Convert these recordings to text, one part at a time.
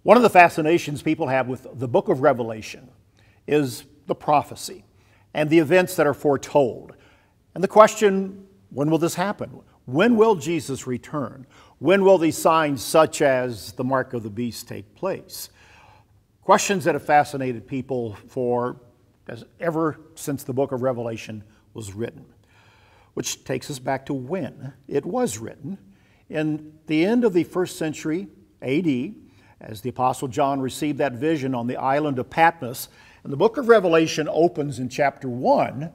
One of the fascinations people have with the book of Revelation is the prophecy and the events that are foretold. And the question, when will this happen? When will Jesus return? When will these signs such as the mark of the beast take place? Questions that have fascinated people ever since the book of Revelation was written. Which takes us back to when it was written. In the end of the first century AD, as the Apostle John received that vision on the island of Patmos, and the book of Revelation opens in chapter 1,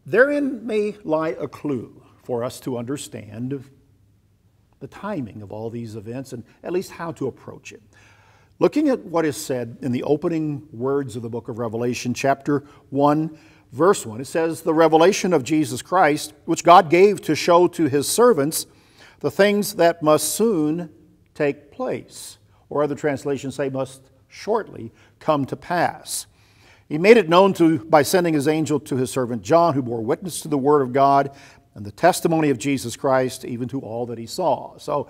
therein may lie a clue for us to understand the timing of all these events and at least how to approach it. Looking at what is said in the opening words of the book of Revelation, chapter 1, verse 1, it says, "The revelation of Jesus Christ, which God gave to show to His servants the things that must soon take place," or other translations say must shortly come to pass. He made it known by sending His angel to His servant John, who bore witness to the Word of God and the testimony of Jesus Christ, even to all that he saw. So,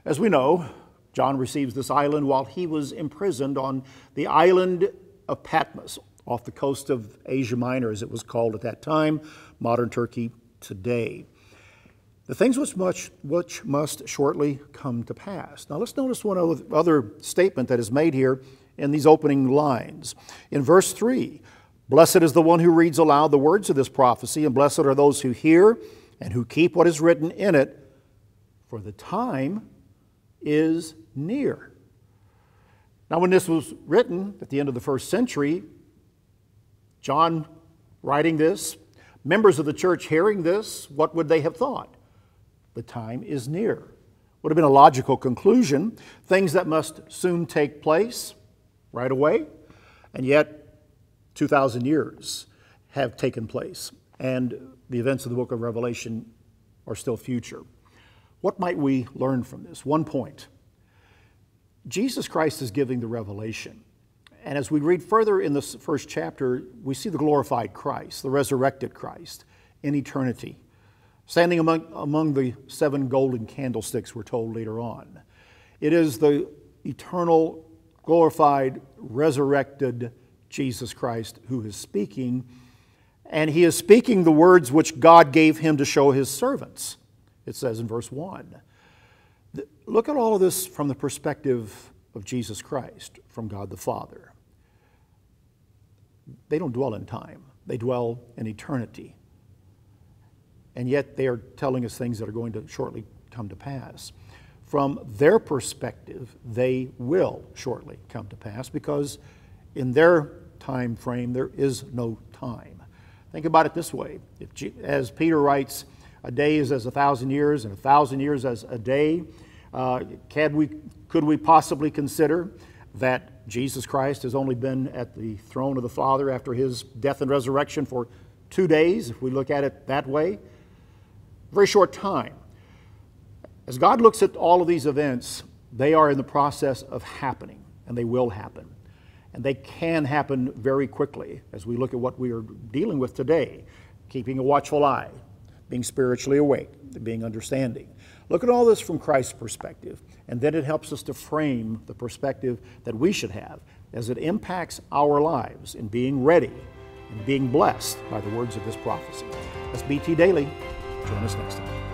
as we know, John receives this island while he was imprisoned on the island of Patmos, off the coast of Asia Minor, as it was called at that time, modern Turkey today. The things which must shortly come to pass. Now let's notice one other statement that is made here in these opening lines. In verse 3, "Blessed is the one who reads aloud the words of this prophecy, and blessed are those who hear and who keep what is written in it, for the time is near." Now when this was written at the end of the first century, John writing this, members of the church hearing this, what would they have thought? The time is near. Would have been a logical conclusion. Things that must soon take place right away. And yet 2,000 years have taken place. And the events of the book of Revelation are still future. What might we learn from this? One point. Jesus Christ is giving the revelation. And as we read further in this first chapter, we see the glorified Christ, the resurrected Christ in eternity, standing among the 7 golden candlesticks, we're told later on. It is the eternal, glorified, resurrected Jesus Christ who is speaking, and He is speaking the words which God gave Him to show His servants, it says in verse 1. Look at all of this from the perspective of Jesus Christ, from God the Father. They don't dwell in time. They dwell in eternity. And yet they are telling us things that are going to shortly come to pass. From their perspective, they will shortly come to pass because in their time frame, there is no time. Think about it this way. As Peter writes, a day is as 1,000 years and 1,000 years as a day. Could we possibly consider that Jesus Christ has only been at the throne of the Father after His death and resurrection for 2 days, if we look at it that way? Very short time. As God looks at all of these events, they are in the process of happening, and they will happen. And they can happen very quickly as we look at what we are dealing with today. Keeping a watchful eye, being spiritually awake, being understanding. Look at all this from Christ's perspective, and then it helps us to frame the perspective that we should have as it impacts our lives in being ready and being blessed by the words of this prophecy. That's BT Daily. Join us next time.